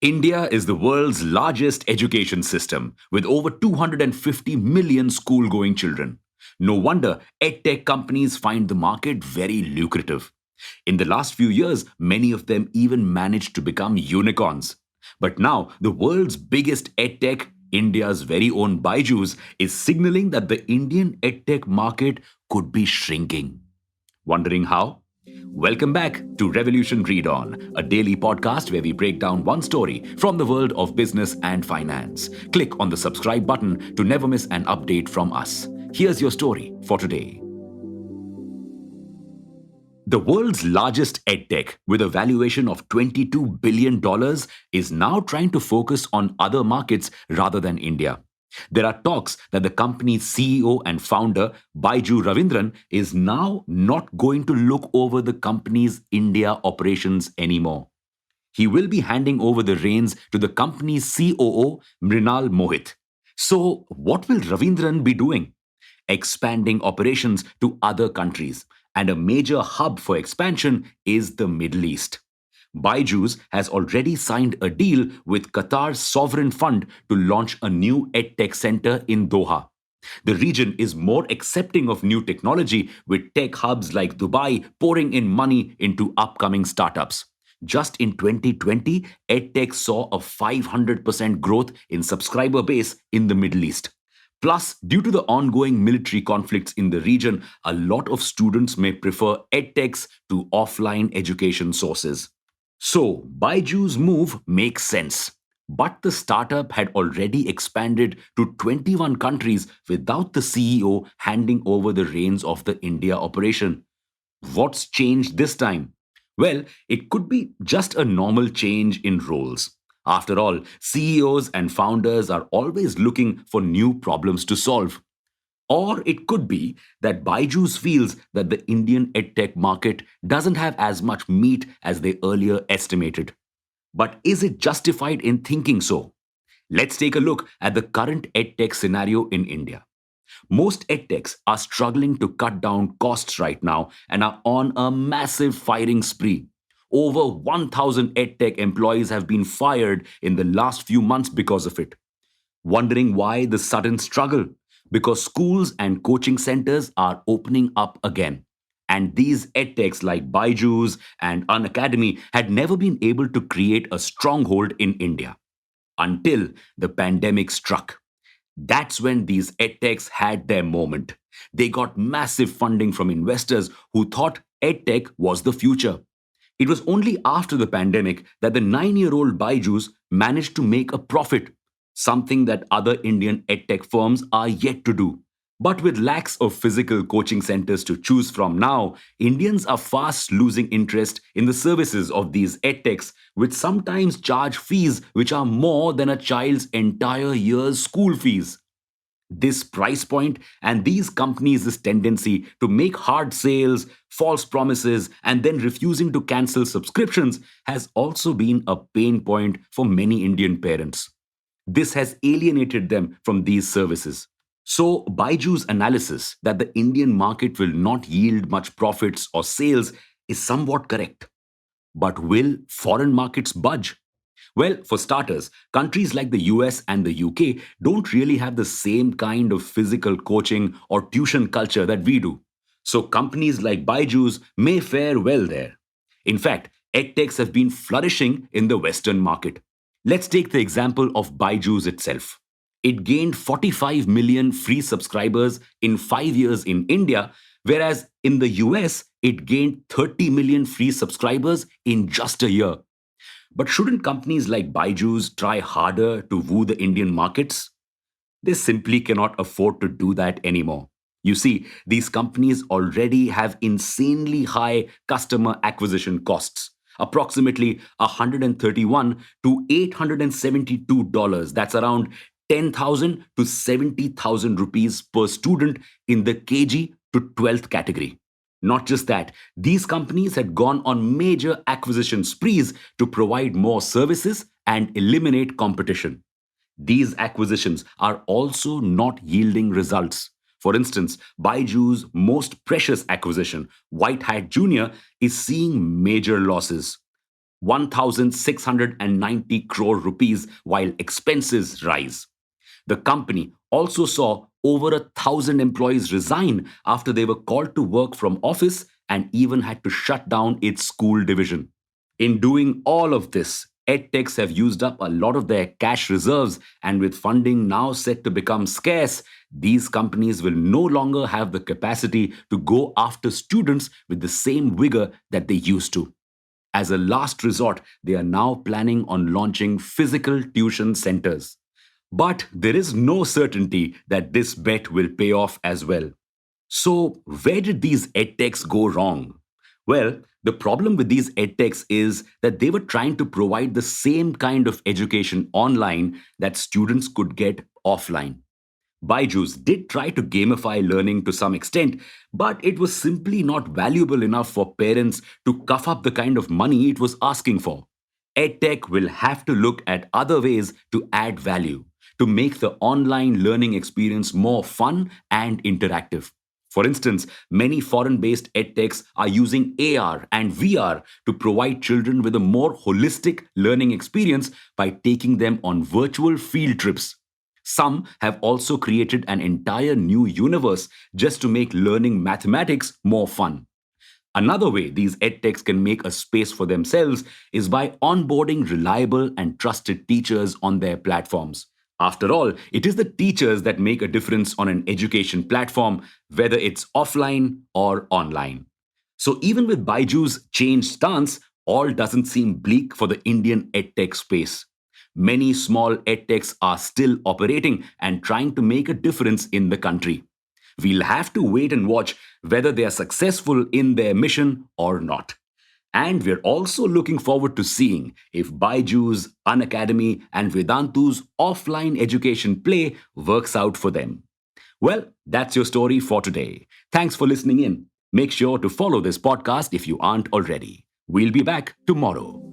India is the world's largest education system with over 250 million school going children. No wonder edtech companies find the market very lucrative. In the last few years, many of them even managed to become unicorns. But now, the world's biggest edtech, India's very own Byju's, is signaling that the Indian edtech market could be shrinking. Wondering how? Welcome back to Revolution Read On, a daily podcast where we break down one story from the world of business and finance. Click on the subscribe button to never miss an update from us. Here's your story for today. The world's largest edtech, with a valuation of $22 billion, is now trying to focus on other markets rather than India. There are talks that the company's CEO and founder, Byju Ravindran, is now not going to look over the company's India operations anymore. He will be handing over the reins to the company's COO, Mrinal Mohit. So, what will Ravindran be doing? Expanding operations to other countries, and a major hub for expansion is the Middle East. Byju's has already signed a deal with Qatar's sovereign fund to launch a new EdTech center in Doha. The region is more accepting of new technology, with tech hubs like Dubai pouring in money into upcoming startups. Just in 2020, EdTech saw a 500% growth in subscriber base in the Middle East. Plus, due to the ongoing military conflicts in the region, a lot of students may prefer edtechs to offline education sources. So, Byju's move makes sense. But the startup had already expanded to 21 countries without the CEO handing over the reins of the India operation. What's changed this time? Well, it could be just a normal change in roles. After all, CEOs and founders are always looking for new problems to solve. Or it could be that Byju's feels that the Indian edtech market doesn't have as much meat as they earlier estimated. But is it justified in thinking so? Let's take a look at the current edtech scenario in India. Most edtechs are struggling to cut down costs right now and are on a massive firing spree. Over 1,000 edtech employees have been fired in the last few months because of it. Wondering why the sudden struggle? Because schools and coaching centers are opening up again. And these edtechs like Byju's and Unacademy had never been able to create a stronghold in India until the pandemic struck. That's when these edtechs had their moment. They got massive funding from investors who thought edtech was the future. It was only after the pandemic that the 9-year-old Byju's managed to make a profit, something that other Indian edtech firms are yet to do. But with lacks of physical coaching centers to choose from now, Indians are fast losing interest in the services of these edtechs, which sometimes charge fees which are more than a child's entire year's school fees. This price point and these companies' tendency to make hard sales, false promises, and then refusing to cancel subscriptions has also been a pain point for many Indian parents. This has alienated them from these services. So, Byju's analysis that the Indian market will not yield much profits or sales is somewhat correct. But will foreign markets budge? Well, for starters, countries like the US and the UK don't really have the same kind of physical coaching or tuition culture that we do. So companies like Byju's may fare well there. In fact, edtechs have been flourishing in the Western market. Let's take the example of Byju's itself. It gained 45 million free subscribers in 5 years in India, whereas in the US, it gained 30 million free subscribers in just a year. But shouldn't companies like Byju's try harder to woo the Indian markets? They simply cannot afford to do that anymore. You see, these companies already have insanely high customer acquisition costs, approximately 131 to $872. That's around 10,000 to 70,000 rupees per student in the KG to 12th category. Not just that, these companies had gone on major acquisition sprees to provide more services and eliminate competition. These acquisitions are also not yielding results. For instance, Byju's most precious acquisition, White Hat Junior, is seeing major losses. 1,690 crore rupees while expenses rise. The company also saw over 1,000 employees resign after they were called to work from office and even had to shut down its school division. In doing all of this, edtechs have used up a lot of their cash reserves, and with funding now set to become scarce, these companies will no longer have the capacity to go after students with the same vigor that they used to. As a last resort, they are now planning on launching physical tuition centers. But there is no certainty that this bet will pay off as well. So, where did these edtechs go wrong? Well, the problem with these edtechs is that they were trying to provide the same kind of education online that students could get offline. Byju's did try to gamify learning to some extent, but it was simply not valuable enough for parents to cough up the kind of money it was asking for. EdTech will have to look at other ways to add value, to make the online learning experience more fun and interactive. For instance, many foreign based edtechs are using AR and VR to provide children with a more holistic learning experience by taking them on virtual field trips. Some have also created an entire new universe just to make learning mathematics more fun. Another way these edtechs can make a space for themselves is by onboarding reliable and trusted teachers on their platforms. After all, it is the teachers that make a difference on an education platform, whether it's offline or online. So even with Byju's changed stance, all doesn't seem bleak for the Indian edtech space. Many small edtechs are still operating and trying to make a difference in the country. We'll have to wait and watch whether they are successful in their mission or not. And we're also looking forward to seeing if Byju's, Unacademy, and Vedantu's offline education play works out for them. Well, that's your story for today. Thanks for listening in. Make sure to follow this podcast if you aren't already. We'll be back tomorrow.